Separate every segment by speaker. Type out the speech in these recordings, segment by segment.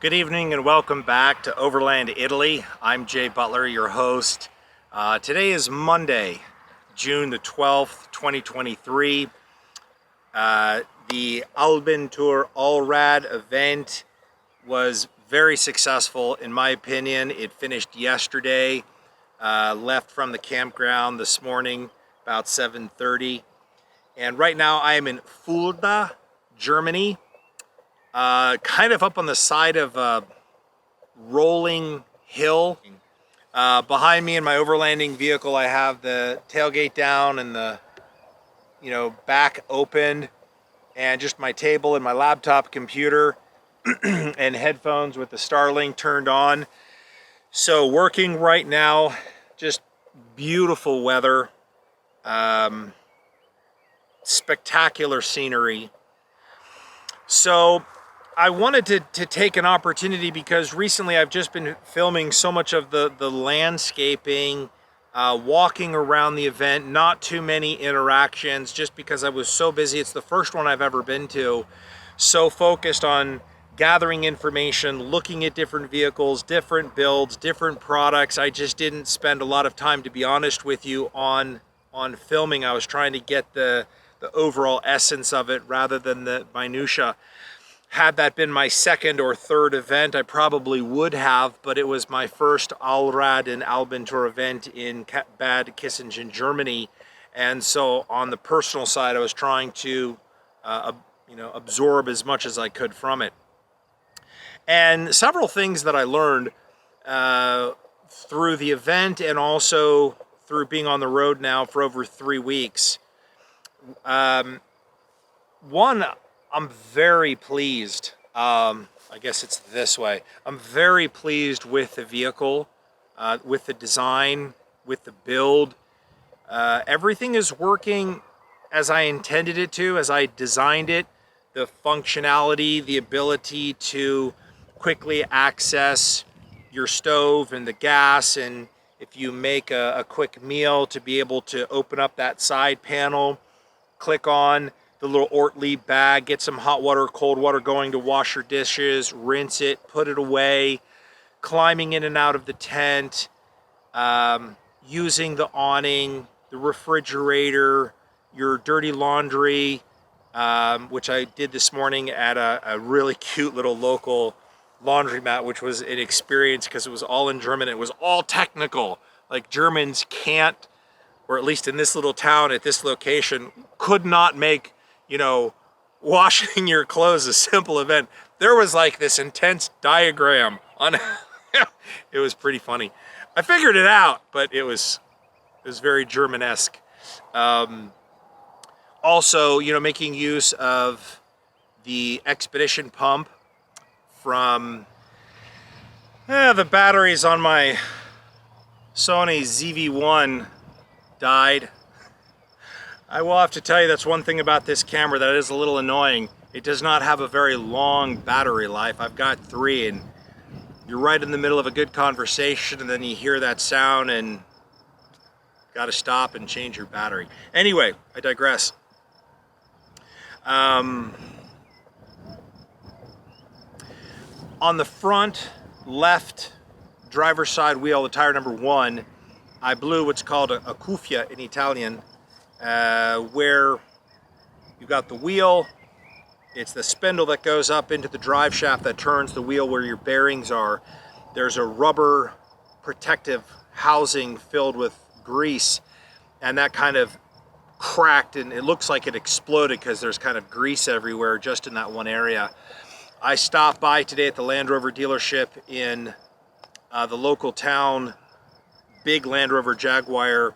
Speaker 1: Good evening and welcome back to Overland Italy. I'm Jay Butler, your host. Today is Monday, June the 12th, 2023. The Abenteuer Allrad event was very successful in my opinion. It finished yesterday, left from the campground this morning about 7:30. And right now I am in Fulda, Germany. Kind of up on the side of a rolling hill. Behind me in my overlanding vehicle, I have the tailgate down and the back opened, and just my table and my laptop computer and headphones with the Starlink turned on. So working right now, just beautiful weather, spectacular scenery. So I wanted to take an opportunity because recently I've just been filming so much of the landscaping, walking around the event, not too many interactions just because I was so busy. It's the first one I've ever been to. So focused on gathering information, looking at different vehicles, different builds, different products. I just didn't spend a lot of time, to be honest with you, on filming. I was trying to get the overall essence of it rather than the minutia. Had that been my second or third event, I probably would have, but it was my first Allrad and Abenteuer event in Bad Kissingen, Germany. And so on the personal side, I was trying to absorb as much as I could from it. And several things that I learned through the event and also through being on the road now for over 3 weeks. One, I'm very pleased. I guess it's this way. I'm very pleased with the vehicle, with the design, with the build. Everything is working as I intended it to, as I designed it. The functionality, the ability to quickly access your stove and the gas, and if you make a quick meal, to be able to open up that side panel, click on the little Ortlieb bag, get some hot water, cold water going to wash your dishes, rinse it, put it away, climbing in and out of the tent, using the awning, the refrigerator, your dirty laundry, which I did this morning at a really cute little local laundromat, which was an experience because it was all in German. It was all technical. Like, Germans can't, or at least in this little town at this location, could not make washing your clothes a simple event. There was like this intense diagram on it was pretty funny. I figured it out, but it was very German-esque. Also, making use of the expedition pump from the batteries on my Sony ZV-1 died. I will have to tell you, that's one thing about this camera that is a little annoying. It does not have a very long battery life. I've got 3, and you're right in the middle of a good conversation and then you hear that sound and got to stop and change your battery. Anyway, I digress. On the front left driver's side wheel, the tire number 1, I blew what's called a cuffia in Italian, where you've got the wheel. It's the spindle that goes up into the drive shaft that turns the wheel where your bearings are. There's a rubber protective housing filled with grease, and that kind of cracked, and it looks like it exploded because there's kind of grease everywhere just in that one area. I stopped by today at the Land Rover dealership in the local town, big Land Rover Jaguar,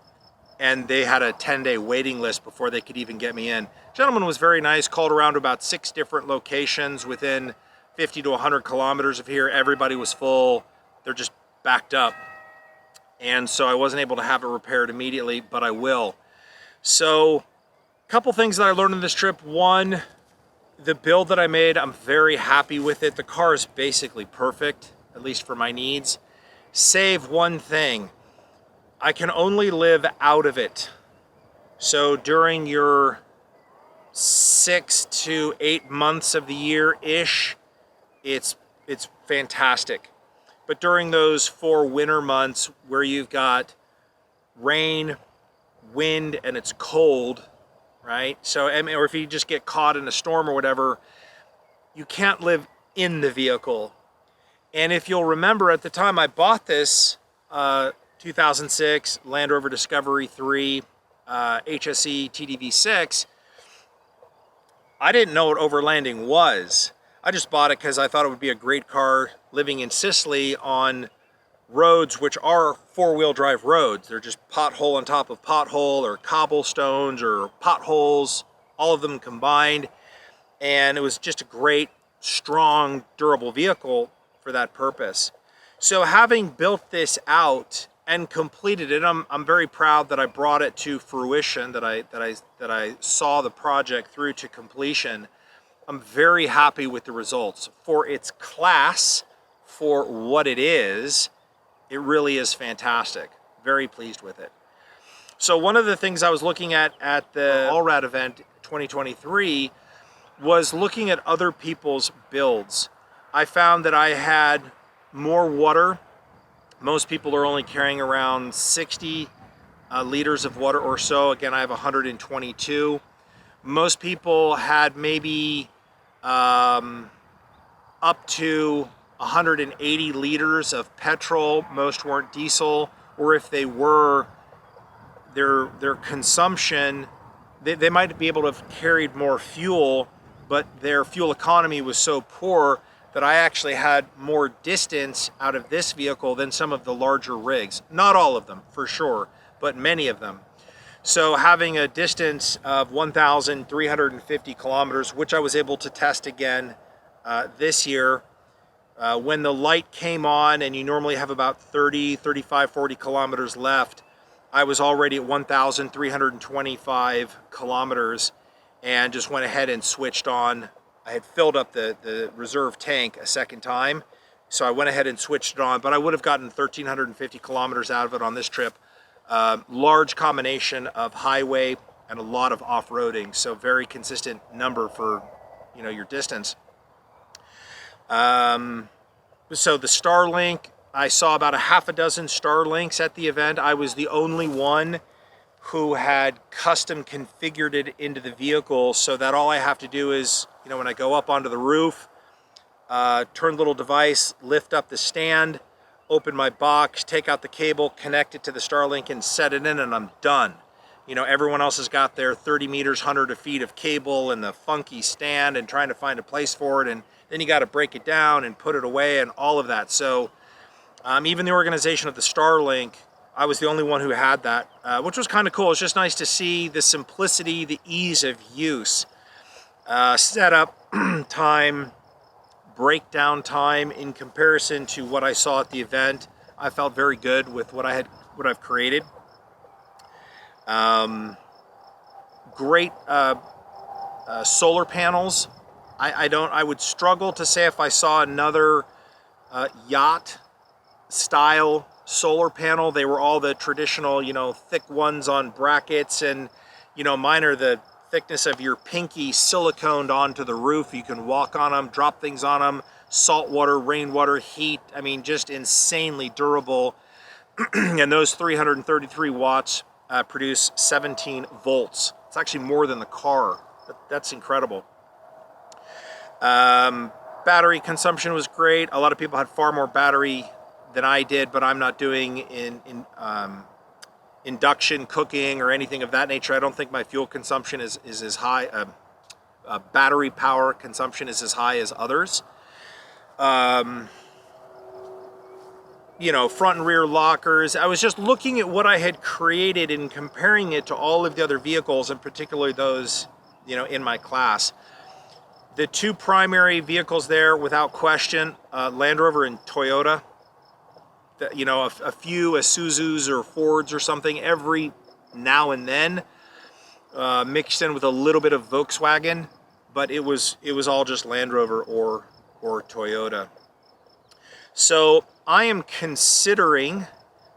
Speaker 1: and they had a 10-day waiting list before they could even get me in. Gentleman was very nice, called around to about 6 different locations within 50 to 100 kilometers of here. Everybody was full. They're just backed up. And so I wasn't able to have it repaired immediately, but I will. So, a couple things that I learned in this trip. One, the build that I made, I'm very happy with it. The car is basically perfect, at least for my needs. Save one thing. I can only live out of it. So during your 6 to 8 months of the year-ish, it's it's fantastic. But during those 4 winter months where you've got rain, wind, and it's cold, right? So, I mean, or if you just get caught in a storm or whatever, you can't live in the vehicle. And if you'll remember, at the time I bought this 2006 Land Rover Discovery 3 HSE TDV6, I didn't know what overlanding was. I just bought it because I thought it would be a great car living in Sicily on roads which are 4-wheel drive roads. They're just pothole on top of pothole, or cobblestones, or potholes, all of them combined. And it was just a great, strong, durable vehicle for that purpose. So having built this out and completed it, I'm very proud that I brought it to fruition, that I saw the project through to completion. I'm very happy with the results. For its class, for what it is, it really is fantastic. Very pleased with it. So one of the things I was looking at the Allrad event 2023 was looking at other people's builds. I found that I had more water. Most people are only carrying around 60 liters of water or so. Again, I have 122. Most people had maybe up to 180 liters of petrol. Most weren't diesel, or if they were, their consumption, they might be able to have carried more fuel, but their fuel economy was so poor that I actually had more distance out of this vehicle than some of the larger rigs. Not all of them, for sure, but many of them. So having a distance of 1,350 kilometers, which I was able to test again this year, when the light came on and you normally have about 30, 35, 40 kilometers left, I was already at 1,325 kilometers and just went ahead and switched on. I had filled up the reserve tank a second time, so I went ahead and switched it on, but I would have gotten 1,350 kilometers out of it on this trip. Large combination of highway and a lot of off-roading, so very consistent number for, you know, your distance. So the Starlink, I saw about a half a dozen Starlinks at the event. I was the only one who had custom configured it into the vehicle, so that all I have to do is, you know, when I go up onto the roof, turn the little device, lift up the stand, open my box, take out the cable, connect it to the Starlink and set it in, and I'm done. You know, everyone else has got their 30 meters, hundreds of feet of cable and the funky stand and trying to find a place for it, and then you got to break it down and put it away and all of that. So even the organization of the Starlink, I was the only one who had that, which was kind of cool. It's just nice to see the simplicity, the ease of use. Setup time, breakdown time in comparison to what I saw at the event. I felt very good with what I've created. Great solar panels. I would struggle to say if I saw another yacht style solar panel. They were all the traditional, you know, thick ones on brackets, and, you know, mine are the thickness of your pinky, siliconed onto the roof. You can walk on them, drop things on them, salt water, rainwater, heat. I mean, just insanely durable. And those 333 watts produce 17 volts. It's actually more than the car. That's incredible. Battery consumption was great. A lot of people had far more battery than I did, but I'm not doing induction cooking or anything of that nature. I don't think my fuel consumption is as high, battery power consumption is as high as others. You know, front and rear lockers. I was just looking at what I had created and comparing it to all of the other vehicles, and particularly those, you know, in my class. The two primary vehicles there, without question, Land Rover and Toyota. You know, a few Isuzus or Fords or something every now and then, mixed in with a little bit of Volkswagen, but it was all just Land Rover or Toyota. So I am considering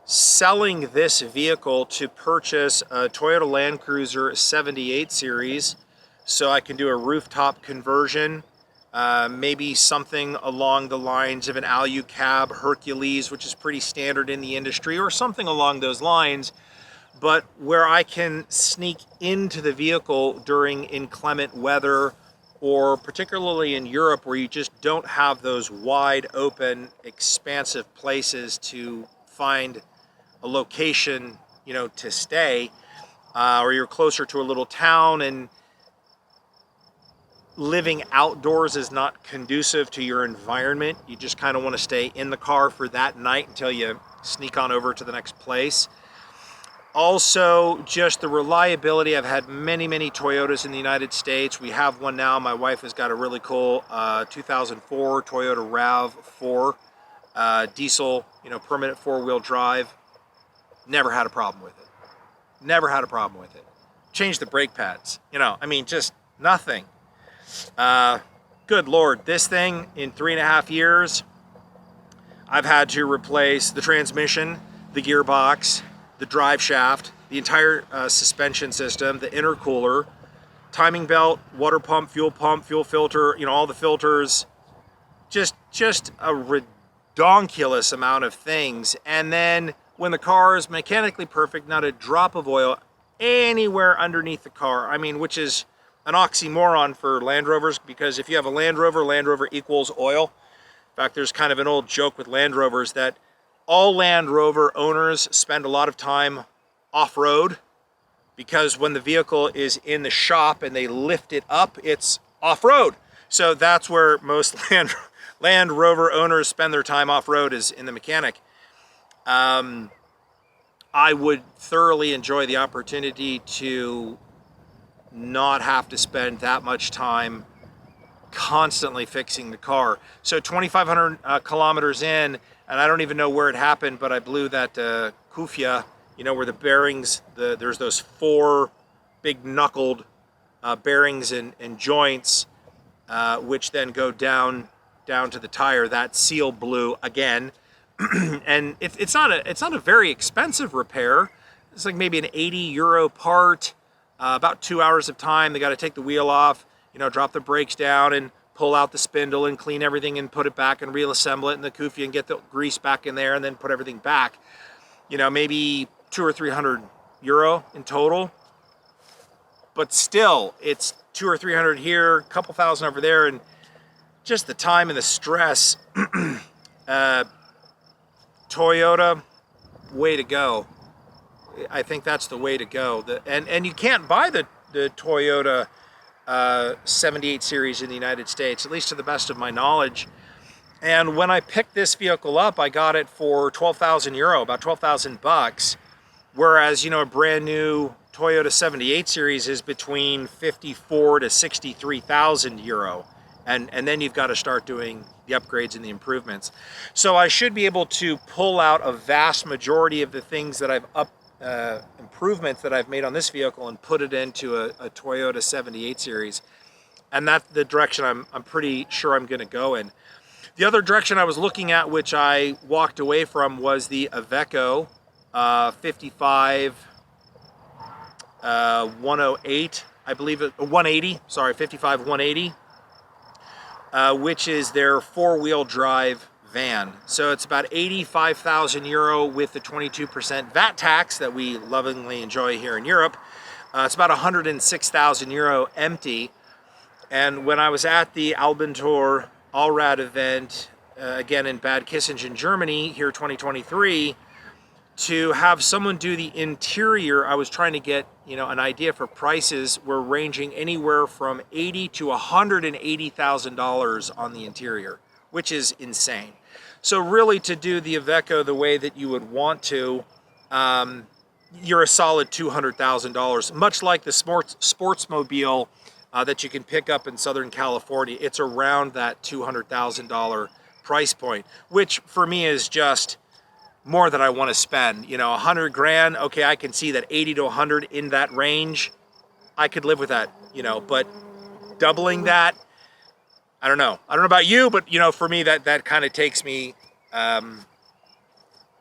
Speaker 1: selling this vehicle to purchase a Toyota Land Cruiser 78 series, so I can do a rooftop conversion. maybe something along the lines of an Alucab Hercules, which is pretty standard in the industry, or something along those lines, but where I can sneak into the vehicle during inclement weather, or particularly in Europe where you just don't have those wide open, expansive places to find a location, you know, to stay, or you're closer to a little town and living outdoors is not conducive to your environment. You just kind of want to stay in the car for that night until you sneak on over to the next place. Also, just the reliability. I've had many Toyotas in the United States. We have one now. My wife has got a really cool 2004 Toyota RAV4 diesel, you know, permanent four-wheel drive. Never had a problem with it. Never had a problem with it. Changed the brake pads, you know, I mean, just nothing. Good Lord, this thing in 3.5 years, I've had to replace the transmission, the gearbox, the drive shaft, the entire suspension system, the intercooler, timing belt, water pump, fuel filter, you know, all the filters, just a redonkulous amount of things. And then when the car is mechanically perfect, not a drop of oil anywhere underneath the car. I mean, which is an oxymoron for Land Rovers, because if you have a Land Rover equals oil. In fact, there's kind of an old joke with Land Rovers that all Land Rover owners spend a lot of time off-road, because when the vehicle is in the shop and they lift it up, it's off-road. So that's where most Land Rover owners spend their time off-road, is in the mechanic. I would thoroughly enjoy the opportunity to not have to spend that much time constantly fixing the car. So 2,500 kilometers in, and I don't even know where it happened, but I blew that kufia, you know, where the bearings, there's those 4 big knuckled bearings and joints, which then go down to the tire. That seal blew again. And it's not a very expensive repair. It's like maybe an 80 euro part, about 2 hours of time. They got to take the wheel off, you know, drop the brakes down and pull out the spindle and clean everything and put it back and reassemble it in the kufia and get the grease back in there and then put everything back. You know, maybe 200 or 300 euro in total. But still, it's 200 or 300 here, a couple thousand over there, and just the time and the stress. Toyota, way to go. I think that's the way to go. And you can't buy the Toyota 78 series in the United States, at least to the best of my knowledge. And when I picked this vehicle up, I got it for 12,000 euro, about 12,000 bucks. Whereas, you know, a brand new Toyota 78 series is between 54 to 63,000 euro. And then you've got to start doing the upgrades and the improvements. So I should be able to pull out a vast majority of the things that improvements that I've made on this vehicle and put it into a Toyota 78 series. And that's the direction I'm pretty sure I'm going to go in. The other direction I was looking at, which I walked away from, was the Iveco 55 108, I believe it, 180, sorry, 55 180. Which is their 4-wheel drive van. So it's about 85,000 euro with the 22% VAT tax that we lovingly enjoy here in Europe. It's about 106,000 euro empty. And when I was at the Abenteuer Allrad event, again in Bad Kissingen, Germany, here 2023, to have someone do the interior, I was trying to get, you know, an idea for prices. Were ranging anywhere from $80,000 to $180,000 on the interior, which is insane. So really, to do the Iveco the way that you would want to, you're a solid $200,000. Much like the sportsmobile that you can pick up in Southern California, it's around that $200,000 price point, which for me is just more that I want to spend. You know, 100 grand, okay, I can see that 80 to 100 in that range, I could live with that, you know, but doubling that, I don't know. I don't know about you, but you know, for me, that kind of takes me,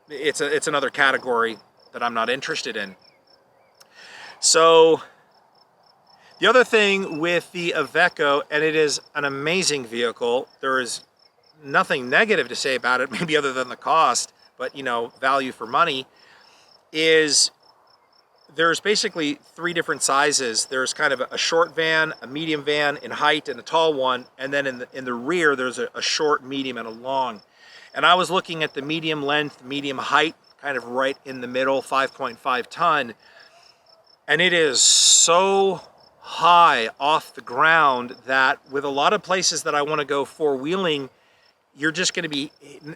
Speaker 1: it's another category that I'm not interested in. So The other thing with the Iveco, and it is an amazing vehicle, there is nothing negative to say about it, maybe other than the cost, but you know, value for money, is there's basically 3 different sizes. There's kind of a short van, a medium van in height, and a tall one, and then in the rear there's a short, medium, and a long. And I was looking at the medium length, medium height, kind of right in the middle, 5.5 ton, and it is so high off the ground that with a lot of places that I want to go four-wheeling, you're just going to be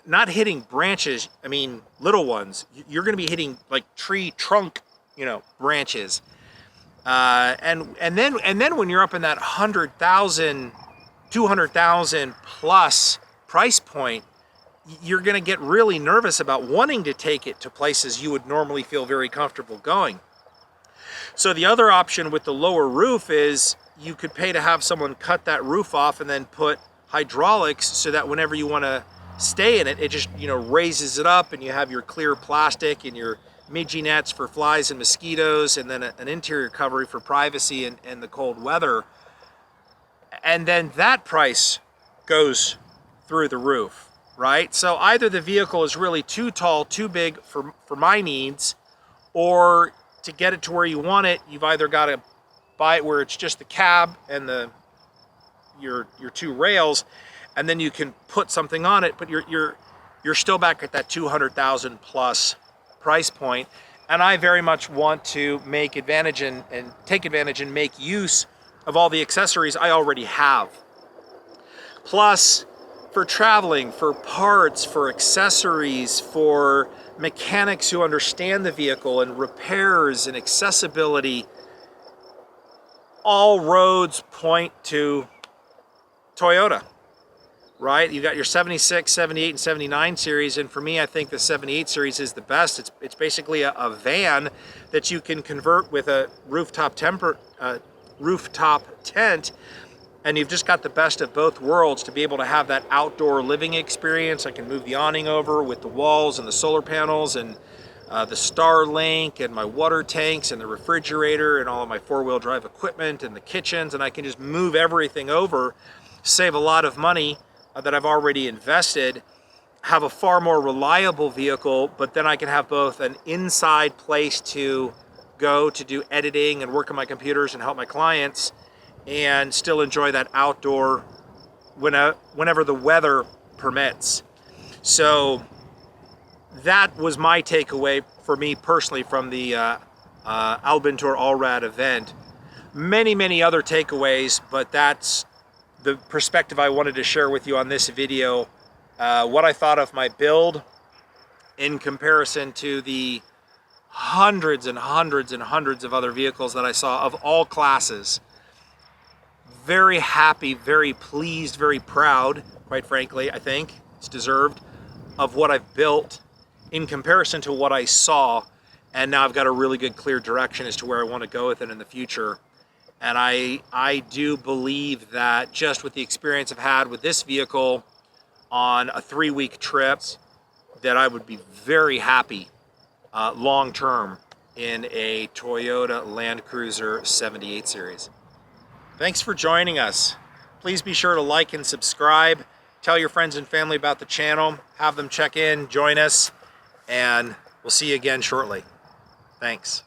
Speaker 1: not hitting branches, I mean little ones, you're going to be hitting like tree trunk, you know, branches, and then when you're up in that 100,000, 200,000 plus price point, you're going to get really nervous about wanting to take it to places you would normally feel very comfortable going. So the other option with the lower roof is you could pay to have someone cut that roof off and then put hydraulics so that whenever you want to stay in it, it just, you know, raises it up, and you have your clear plastic and your midgie nets for flies and mosquitoes, and then an interior covering for privacy and the cold weather. And then that price goes through the roof, right? So either the vehicle is really too tall, too big for my needs, or to get it to where you want it, you've either got to buy it where it's just the cab and your 2 rails, and then you can put something on it, but you're still back at that 200,000 plus price point. And I very much want to make advantage and take advantage and make use of all the accessories I already have. Plus, for traveling, for parts, for accessories, for mechanics who understand the vehicle, and repairs and accessibility, all roads point to Toyota, right? You got your 76, 78, and 79 series, and for me, I think the 78 series is the best. It's basically a van that you can convert with a rooftop tent, and you've just got the best of both worlds to be able to have that outdoor living experience. I can move the awning over with the walls and the solar panels and the Starlink and my water tanks and the refrigerator and all of my 4-wheel drive equipment and the kitchens, and I can just move everything over, save a lot of money that I've already invested, have a far more reliable vehicle, but then I can have both an inside place to go to do editing and work on my computers and help my clients, and still enjoy that outdoor whenever the weather permits. So that was my takeaway for me personally from the Abenteuer Allrad event. Many other takeaways, but that's the perspective I wanted to share with you on this video. What I thought of my build in comparison to the hundreds and hundreds and hundreds of other vehicles that I saw of all classes. Very happy, very pleased, very proud, quite frankly, I think it's deserved, of what I've built in comparison to what I saw. And now I've got a really good clear direction as to where I want to go with it in the future. And I do believe that just with the experience I've had with this vehicle on a 3-week trip, that I would be very happy long term in a Toyota Land Cruiser 78 series. Thanks for joining us. Please be sure to like and subscribe. Tell your friends and family about the channel. Have them check in, join us, and we'll see you again shortly. Thanks.